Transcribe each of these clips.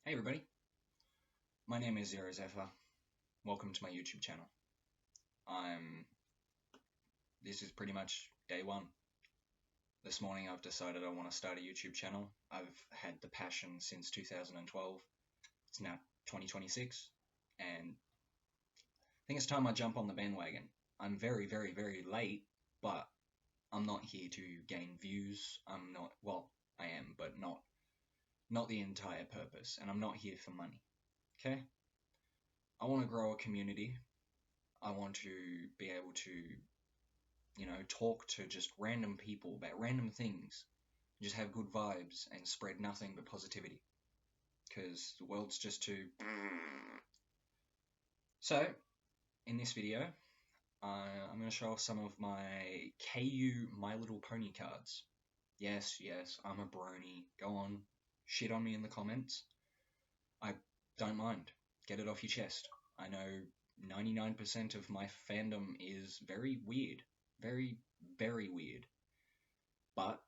Hey everybody, my name is Zero Zephyr. Welcome to my YouTube channel. This is pretty much day one. This morning I've decided I want to start a YouTube channel. I've had the passion since 2012. It's now 2026 and I think it's time I jump on the bandwagon. I'm very, very, very late, but I'm not here to gain views. I am, but not the entire purpose, and I'm not here for money. Okay? I want to grow a community. I want to be able to, talk to just random people about random things, just have good vibes and spread nothing but positivity. Because the world's just too. So, in this video, I'm going to show off some of my kayou My Little Pony cards. Yes, I'm a brony. Go on, shit on me in the comments. I don't mind. Get it off your chest. I know 99% of my fandom is very weird. Very, very weird. But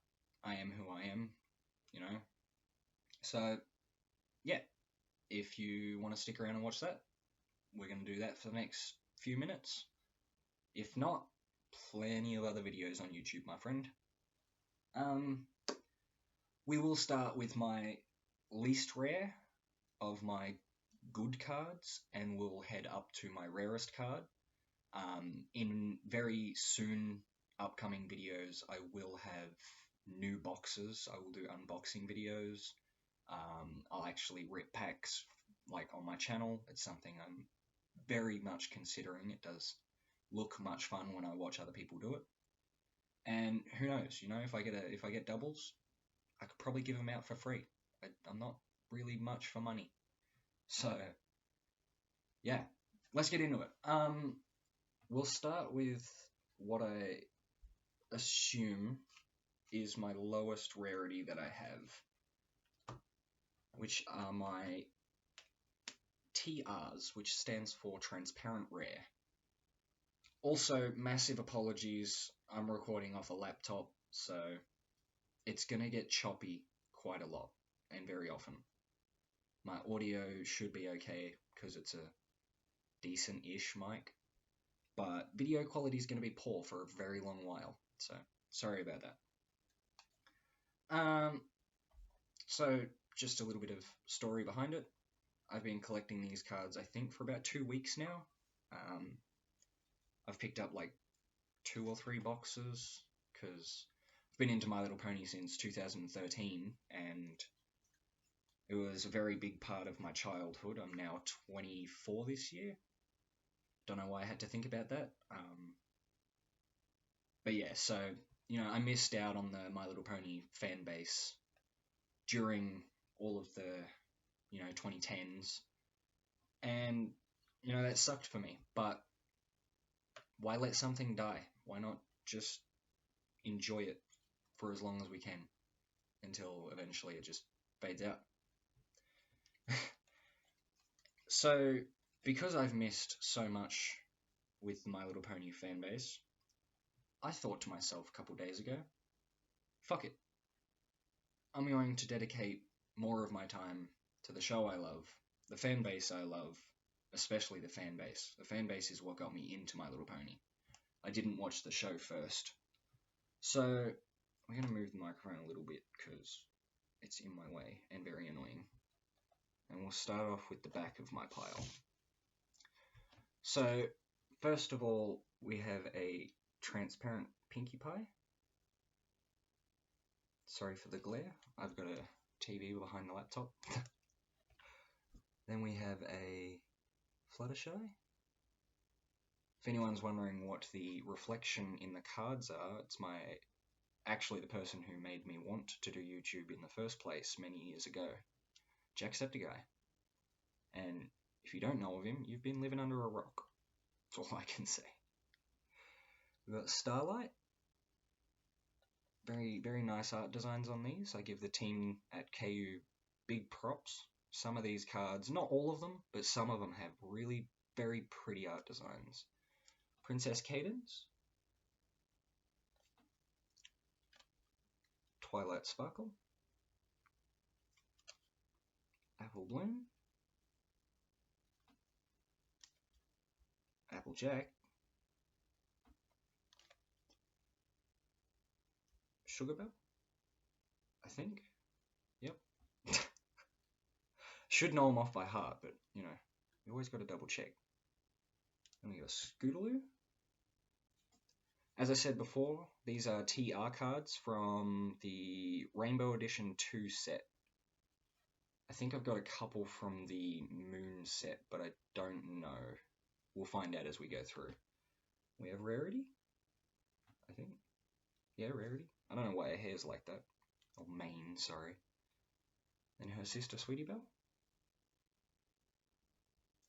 I am who I am, So, yeah. If you want to stick around and watch that, we're going to do that for the next few minutes. If not, plenty of other videos on YouTube, my friend. We will start with my least rare of my good cards, and we'll head up to my rarest card. In very soon upcoming videos, I will have new boxes. I will do unboxing videos. I'll actually rip packs like on my channel. It's something I'm very much considering. It does look much fun when I watch other people do it. And who knows, if I get doubles, I could probably give them out for free. I'm not really much for money. So yeah, let's get into it. We'll start with what I assume is my lowest rarity that I have, which are my TRs, which stands for Transparent Rare. Also, massive apologies, I'm recording off a laptop, so it's gonna get choppy quite a lot, and very often. My audio should be okay, because it's a decent-ish mic, but video quality is going to be poor for a very long while, so sorry about that. So just a little bit of story behind it. I've been collecting these cards, I think, for about 2 weeks now. I've picked up like 2 or 3 boxes, because I've been into My Little Pony since 2013, and it was a very big part of my childhood. I'm now 24 this year. Don't know why I had to think about that. But yeah, so, I missed out on the My Little Pony fan base during all of the, 2010s. And, that sucked for me. But why let something die? Why not just enjoy it for as long as we can until eventually it just fades out? So, because I've missed so much with the My Little Pony fan base, I thought to myself a couple days ago, fuck it. I'm going to dedicate more of my time to the show I love, the fan base I love, especially the fan base. The fan base is what got me into My Little Pony. I didn't watch the show first. So, I'm going to move the microphone a little bit because it's in my way and very annoying. And we'll start off with the back of my pile. So, first of all, we have a transparent Pinkie Pie. Sorry for the glare. I've got a TV behind the laptop. Then we have a Fluttershy. If anyone's wondering what the reflection in the cards are, it's actually the person who made me want to do YouTube in the first place many years ago, Jacksepticeye. And if you don't know of him, you've been living under a rock. That's all I can say. We've got Starlight. Very, very nice art designs on these. I give the team at kayou big props. Some of these cards, not all of them, but some of them have really very pretty art designs. Princess Cadence. Twilight Sparkle. Apple Bloom, Applejack, Sugarbell, I think. Yep. Should know them off by heart, but you know, you always got to double check. Then we got Scootaloo. As I said before, these are TR cards from the Rainbow Edition 2 set. I think I've got a couple from the Moon set, but I don't know. We'll find out as we go through. We have Rarity, I think. Yeah, Rarity. I don't know why her hair's like that. Or mane, sorry. And her sister, Sweetie Belle.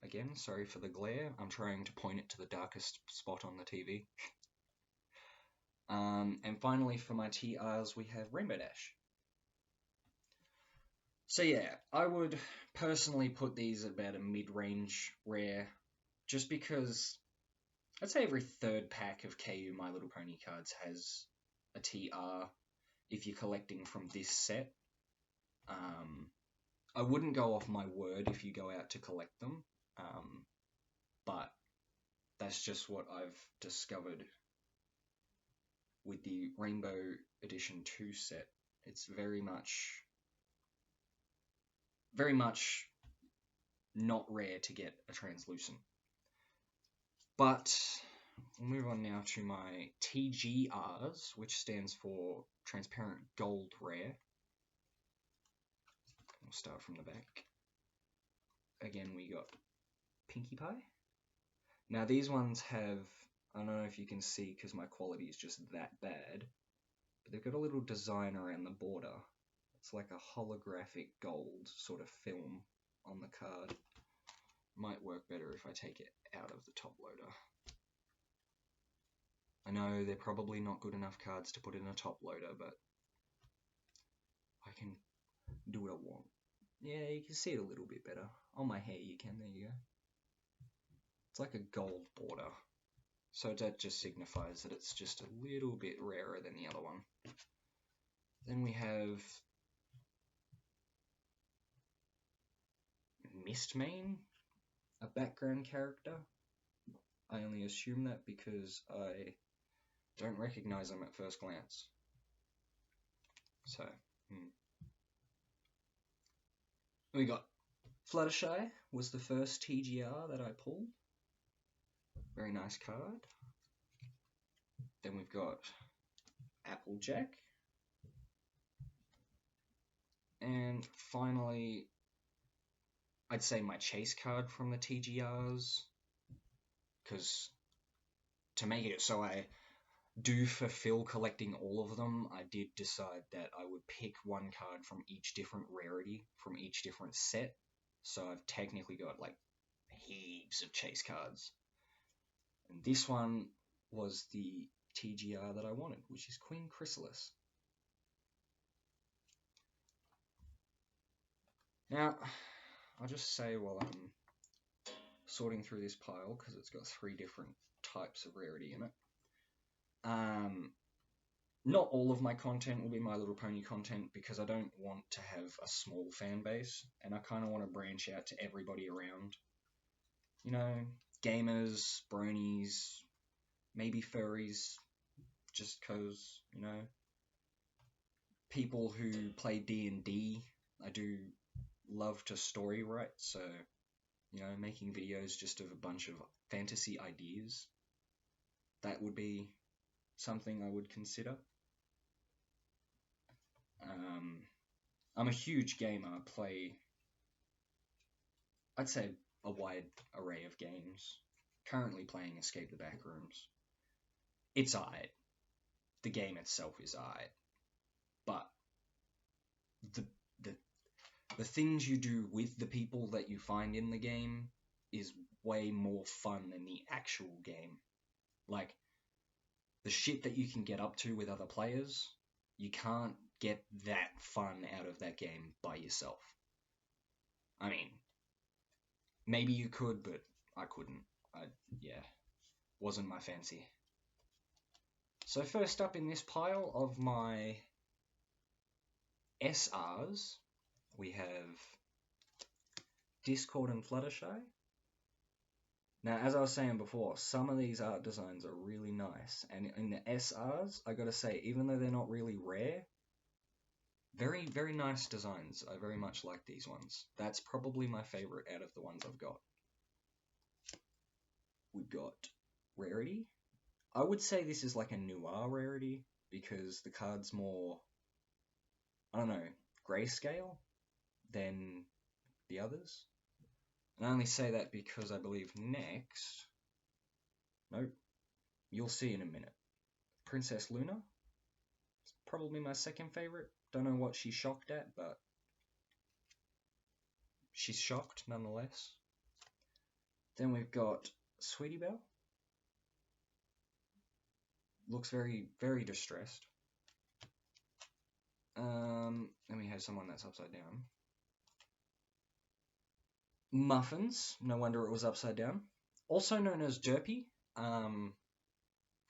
Again, sorry for the glare. I'm trying to point it to the darkest spot on the TV. And finally, for my TRs, we have Rainbow Dash. So yeah, I would personally put these at about a mid-range rare, just because I'd say every third pack of Kayou My Little Pony cards has a TR if you're collecting from this set. I wouldn't go off my word if you go out to collect them, but that's just what I've discovered with the Rainbow Edition 2 set. It's very much not rare to get a translucent. But we'll move on now to my TGRs, which stands for Transparent Gold Rare. We'll start from the back. Again, we got Pinkie Pie. Now these ones have, I don't know if you can see because my quality is just that bad, but they've got a little design around the border. It's like a holographic gold sort of film on the card. Might work better if I take it out of the top loader. I know they're probably not good enough cards to put in a top loader, but I can do what I want. Yeah, you can see it a little bit better. On my hair you can, there you go. It's like a gold border. So that just signifies that it's just a little bit rarer than the other one. Then we have Mistmane, a background character. I only assume that because I don't recognize them at first glance. So, we got Fluttershy was the first TGR that I pulled. Very nice card. Then we've got Applejack. And finally, I'd say my chase card from the TGRs, because to make it so I do fulfill collecting all of them, I did decide that I would pick one card from each different rarity, from each different set. So I've technically got like heaps of chase cards. And this one was the TGR that I wanted, which is Queen Chrysalis. Now, I'll just say while I'm sorting through this pile, because it's got 3 different types of rarity in it. Not all of my content will be My Little Pony content, because I don't want to have a small fan base, and I kind of want to branch out to everybody around. You know, gamers, bronies, maybe furries, just because, you know, people who play D&D, I do love to story write, so, you know, making videos just of a bunch of fantasy ideas, that would be something I would consider. I'm a huge gamer. I play, I'd say, a wide array of games. Currently playing Escape the Backrooms. It's alright. The game itself is alright. But the things you do with the people that you find in the game is way more fun than the actual game. Like, the shit that you can get up to with other players, you can't get that fun out of that game by yourself. I mean, maybe you could, but I couldn't. Wasn't my fancy. So first up in this pile of my SRs, we have Discord and Fluttershy. Now, as I was saying before, some of these art designs are really nice, and in the SRs, I gotta say, even though they're not really rare, very, very nice designs. I very much like these ones. That's probably my favorite out of the ones I've got. We've got Rarity. I would say this is like a noir Rarity, because the card's more, I don't know, grayscale than the others. And I only say that because I believe next, nope, you'll see in a minute. Princess Luna, it's probably my second favorite. Don't know what she's shocked at, but she's shocked nonetheless. Then we've got Sweetie Belle. Looks very, very distressed. Then we have someone that's upside down. Muffins, no wonder it was upside down. Also known as Derpy.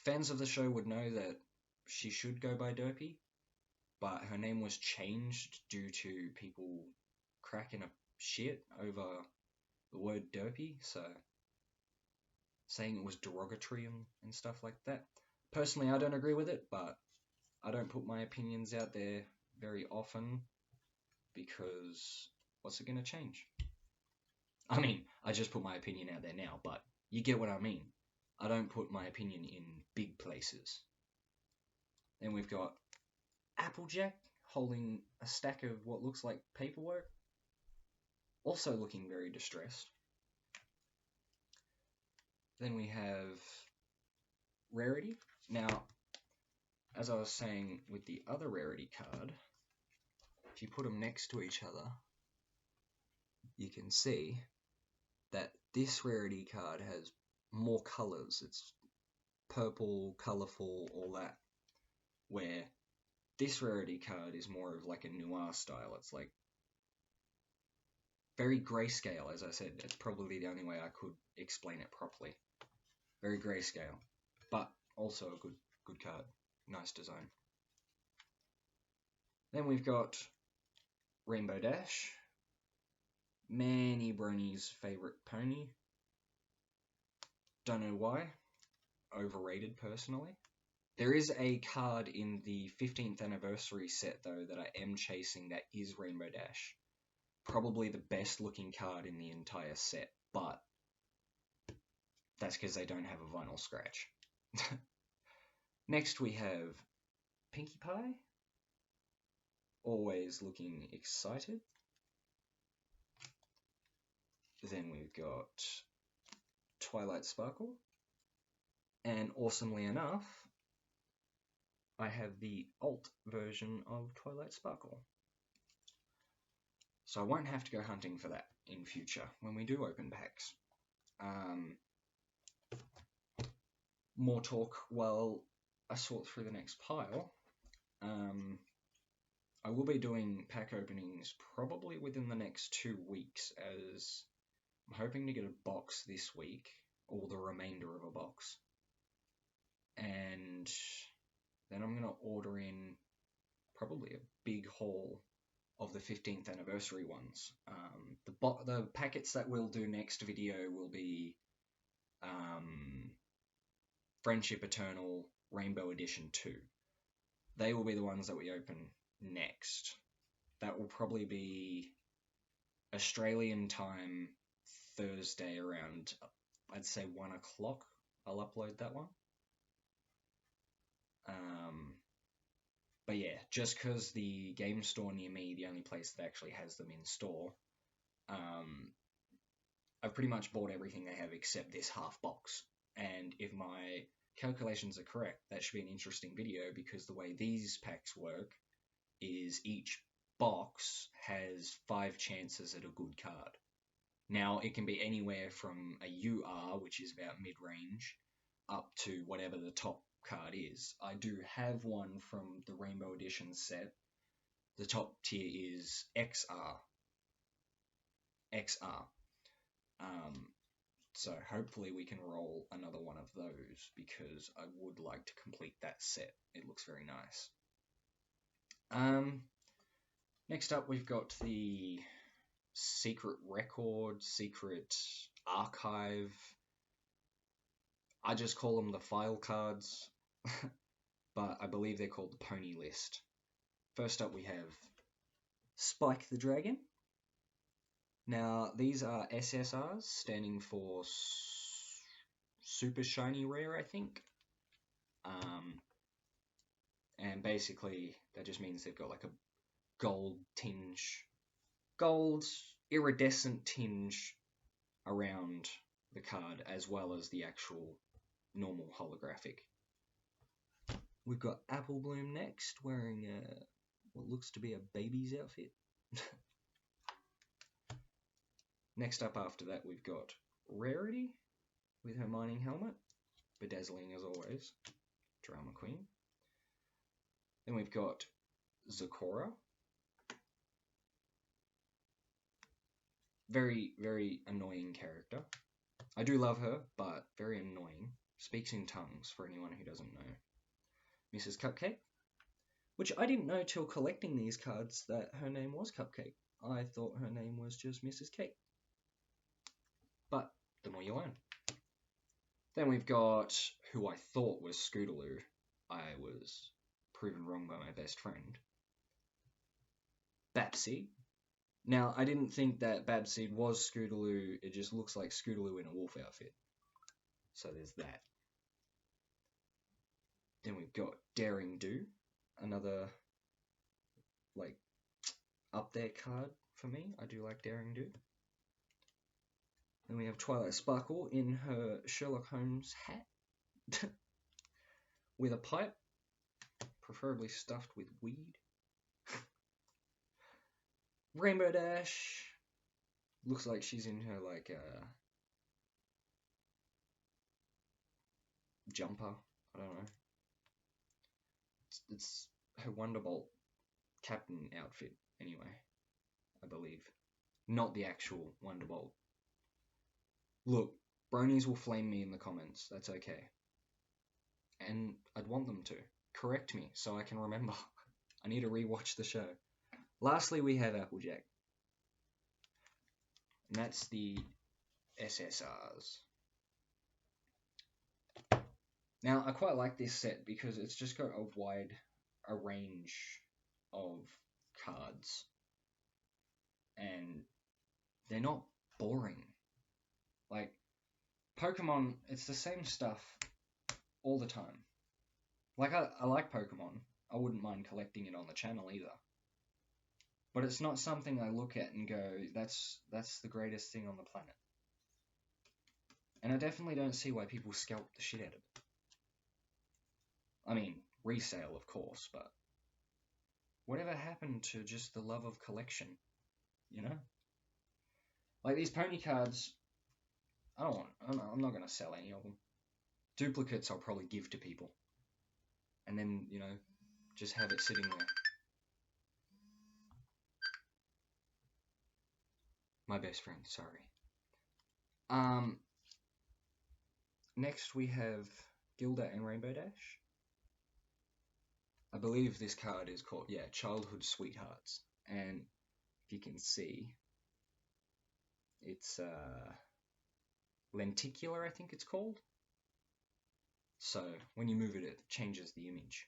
Fans of the show would know that she should go by Derpy, but her name was changed due to people cracking a shit over the word Derpy, so saying it was derogatory and stuff like that. Personally, I don't agree with it, but I don't put my opinions out there very often because what's it going to change? I mean, I just put my opinion out there now, but you get what I mean. I don't put my opinion in big places. Then we've got Applejack holding a stack of what looks like paperwork, also looking very distressed. Then we have Rarity. Now, as I was saying with the other Rarity card, if you put them next to each other, you can see that this Rarity card has more colors. It's purple, colorful, all that. Where this Rarity card is more of like a noir style. It's like very grayscale, as I said. It's probably the only way I could explain it properly. Very grayscale, but also a good card. Nice design. Then we've got Rainbow Dash. Many bronies' favorite pony. Don't know why. Overrated, personally. There is a card in the 15th anniversary set, though, that I am chasing that is Rainbow Dash. Probably the best looking card in the entire set, but that's because they don't have a vinyl scratch. Next we have Pinkie Pie. Always looking excited. Then we've got Twilight Sparkle. And awesomely enough, I have the alt version of Twilight Sparkle. So I won't have to go hunting for that in future when we do open packs. More talk while I sort through the next pile. I will be doing pack openings probably within the next 2 weeks, as I'm hoping to get a box this week, or the remainder of a box. And then I'm going to order in probably a big haul of the 15th anniversary ones. The packets that we'll do next video will be Friendship Eternal Rainbow Edition 2. They will be the ones that we open next. That will probably be Australian time Thursday around, I'd say 1 o'clock. I'll upload that one. But yeah, just because the game store near me, the only place that actually has them in store, I've pretty much bought everything they have except this half box. And if my calculations are correct, that should be an interesting video, because the way these packs work is each box has 5 chances at a good card. Now, it can be anywhere from a UR, which is about mid-range, up to whatever the top card is. I do have one from the Rainbow Edition set. The top tier is XR. So hopefully we can roll another one of those, because I would like to complete that set. It looks very nice. Next up we've got the secret record, secret archive. I just call them the file cards, but I believe they're called the pony list. First up we have Spike the Dragon. Now, these are SSRs, standing for Super Shiny Rare, I think. And basically, that just means they've got like a gold iridescent tinge around the card, as well as the actual normal holographic. We've got Apple Bloom next, wearing what looks to be a baby's outfit. Next up after that, we've got Rarity with her mining helmet, bedazzling as always, drama queen. Then we've got Zakora. Very, very annoying character. I do love her, but very annoying. Speaks in tongues, for anyone who doesn't know. Mrs. Cupcake, which I didn't know till collecting these cards that her name was Cupcake. I thought her name was just Mrs. Cake. But the more you learn. Then we've got who I thought was Scootaloo. I was proven wrong by my best friend. Babsy. Now, I didn't think that Babsy was Scootaloo. It just looks like Scootaloo in a wolf outfit. So there's that. Then we've got Daring Do, another like up there card for me. I do like Daring Do. Then we have Twilight Sparkle in her Sherlock Holmes hat with a pipe, preferably stuffed with weed. Rainbow Dash looks like she's in her like jumper. I don't know. It's her Wonderbolt captain outfit anyway, I believe. Not the actual Wonderbolt. Look, bronies will flame me in the comments. That's okay. And I'd want them to. Correct me so I can remember. I need to rewatch the show. Lastly, we have Applejack. And that's the SSRs. Now, I quite like this set because it's just got a range of cards. And they're not boring. Like, Pokemon, it's the same stuff all the time. Like, I like Pokemon. I wouldn't mind collecting it on the channel either. But it's not something I look at and go, that's the greatest thing on the planet. And I definitely don't see why people scalp the shit out of it. I mean, resale, of course, but whatever happened to just the love of collection, you know? Like, these pony cards, I'm not going to sell any of them. Duplicates I'll probably give to people. And then, you know, just have it sitting there. My best friend, sorry. Next we have Gilda and Rainbow Dash. I believe this card is called, Childhood Sweethearts. And if you can see, it's lenticular, I think it's called. So when you move it, it changes the image.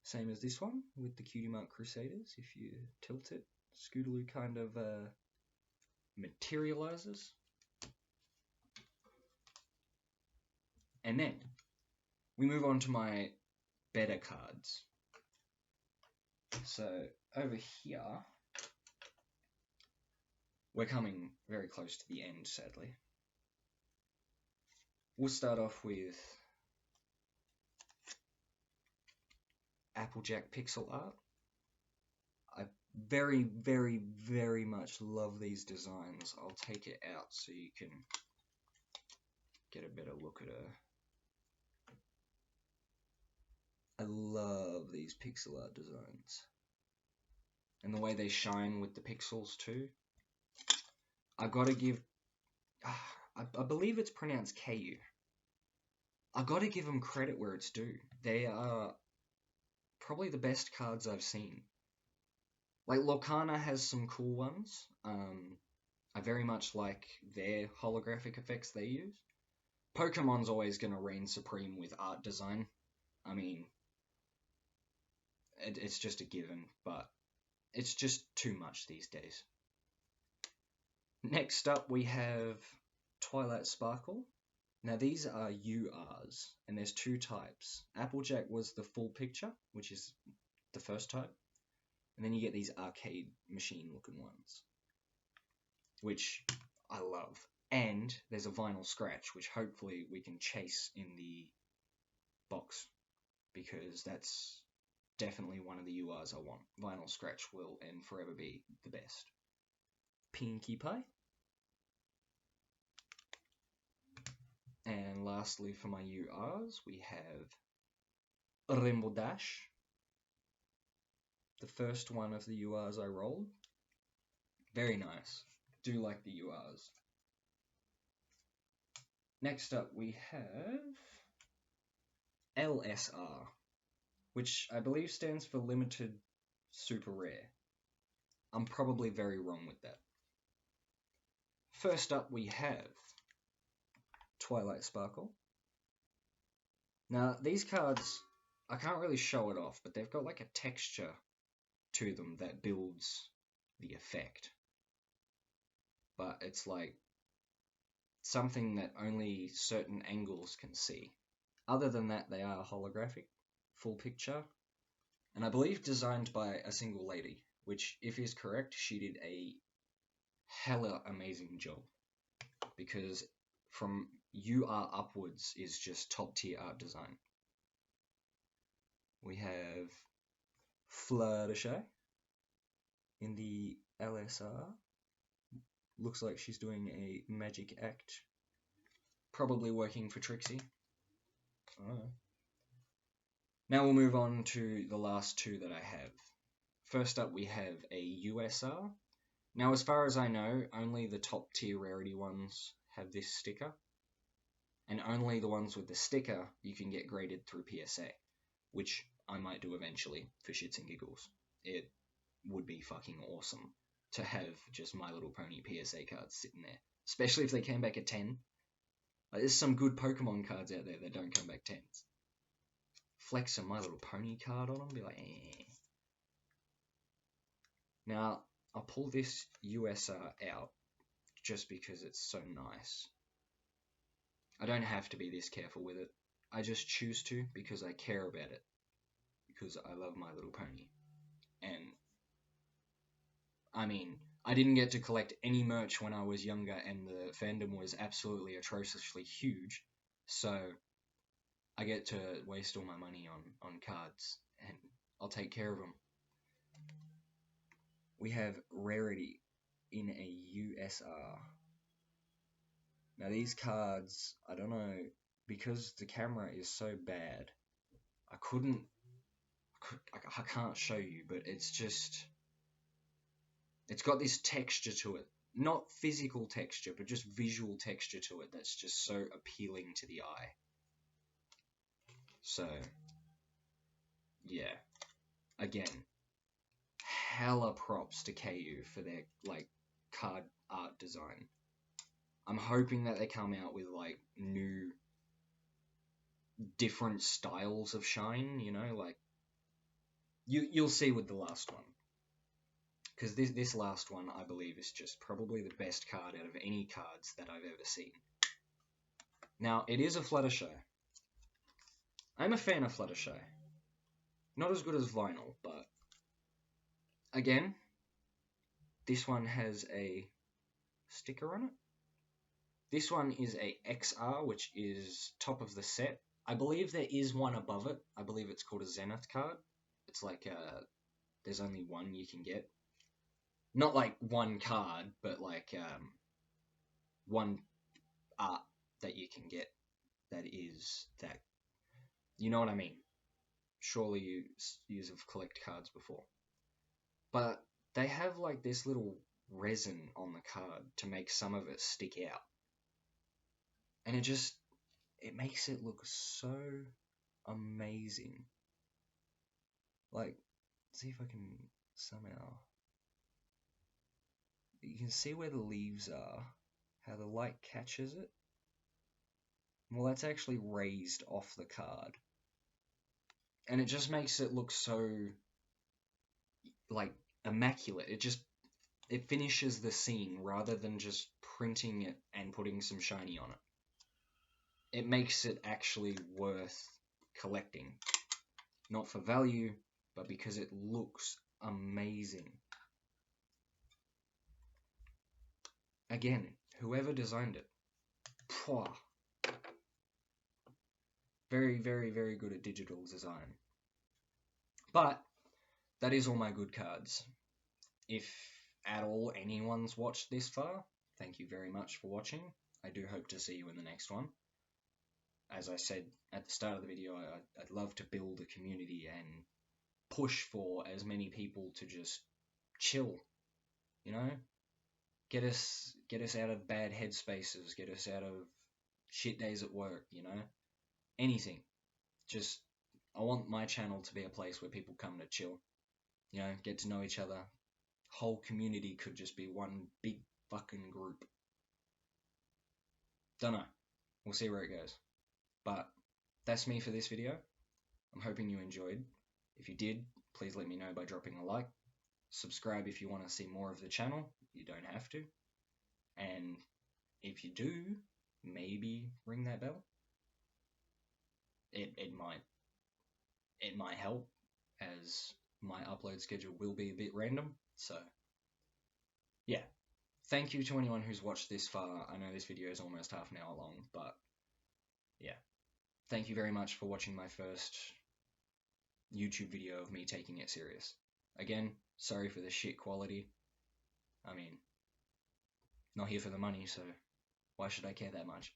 Same as this one with the Cutie Mark Crusaders. If you tilt it, Scootaloo kind of materializes. And then we move on to my better cards. So over here, we're coming very close to the end, sadly. We'll start off with Applejack pixel art. I very, very, very much love these designs. I'll take it out so you can get a better look at her. I love these pixel art designs. And the way they shine with the pixels too. I gotta give... I believe it's pronounced kayou. I gotta give them credit where it's due. They are probably the best cards I've seen. Like, Lorcana has some cool ones. I very much like their holographic effects they use. Pokemon's always going to reign supreme with art design. I mean, it's just a given, but it's just too much these days. Next up, we have Twilight Sparkle. Now, these are URs, and there's two types. Applejack was the full picture, which is the first type, and then you get these arcade machine looking ones, which I love. And there's a vinyl scratch, which hopefully we can chase in the box, because that's definitely one of the URs I want. Vinyl scratch will and forever be the best. Pinkie Pie. And lastly, for my URs, we have Rainbow Dash. The first one of the URs I rolled. Very nice. Do like the URs. Next up, we have LSR, which I believe stands for Limited Super Rare. I'm probably very wrong with that. First up, we have Twilight Sparkle. Now, these cards, I can't really show it off, but they've got like a texture to them that builds the effect. But it's like something that only certain angles can see. Other than that, they are holographic, full picture, and I believe designed by a single lady, which, if is correct, she did a hella amazing job, because from UR upwards is just top tier art design. We have Fluttershy in the LSR. Looks like she's doing a magic act, probably working for Trixie. Now we'll move on to the last two that I have. First up, we have a USR. Now, as far as I know, only the top tier rarity ones have this sticker, and only the ones with the sticker you can get graded through PSA, which I might do eventually for shits and giggles. It would be fucking awesome to have just My Little Pony PSA cards sitting there, especially if they came back at 10. Like, there's some good Pokemon cards out there that don't come back 10s. Flex a My Little Pony card on them, be like, eh. Now, I'll pull this USR out just because it's so nice. I don't have to be this careful with it. I just choose to because I care about it. Because I love My Little Pony. And, I mean, I didn't get to collect any merch when I was younger and the fandom was absolutely atrociously huge. So, I get to waste all my money on cards and I'll take care of them. We have Rarity in a USR. Now these cards, I don't know, because the camera is so bad, I can't show you, but it's just, it's got this texture to it. Not physical texture, but just visual texture to it that's just so appealing to the eye. So, yeah. Again, hella props to kayou for their, like, card art design. I'm hoping that they come out with, like, new, different styles of shine, you know, like, you'll see with the last one. Because this last one, I believe, is just probably the best card out of any cards that I've ever seen. Now, it is a Fluttershy. I'm a fan of Fluttershy. Not as good as vinyl, but again, this one has a sticker on it. This one is a XR, which is top of the set. I believe there is one above it. I believe it's called a Zenith card. It's like, there's only one you can get. Not like one card, but like one art that you can get that is that. You know what I mean? Surely you have collected cards before. But they have like this little resin on the card to make some of it stick out. And it makes it look so amazing. Like, see if I can somehow... you can see where the leaves are, how the light catches it. Well, that's actually raised off the card. And it just makes it look so, like, immaculate. It finishes the scene rather than just printing it and putting some shiny on it. It makes it actually worth collecting. Not for value, but because it looks amazing. Again, whoever designed it, pwah. Very, very, very good at digital design. But that is all my good cards. If at all anyone's watched this far, thank you very much for watching. I do hope to see you in the next one. As I said at the start of the video, I'd love to build a community and push for as many people to just chill, you know? Get us out of bad headspaces, get us out of shit days at work, you know? Anything. Just, I want my channel to be a place where people come to chill, you know, get to know each other. Whole community could just be one big fucking group. Dunno. We'll see where it goes. But that's me for this video. I'm hoping you enjoyed. If you did, please let me know by dropping a like. Subscribe if you want to see more of the channel. You don't have to. And if you do, maybe ring that bell. It might help, as my upload schedule will be a bit random. So yeah. Thank you to anyone who's watched this far. I know this video is almost half an hour long, but yeah. Thank you very much for watching my first YouTube video of me taking it serious. Again, sorry for the shit quality. I mean, not here for the money, so why should I care that much?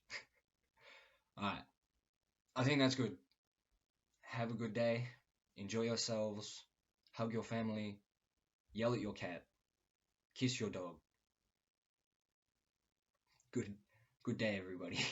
Alright, I think that's good. Have a good day. Enjoy yourselves. Hug your family. Yell at your cat. Kiss your dog. Good day, everybody.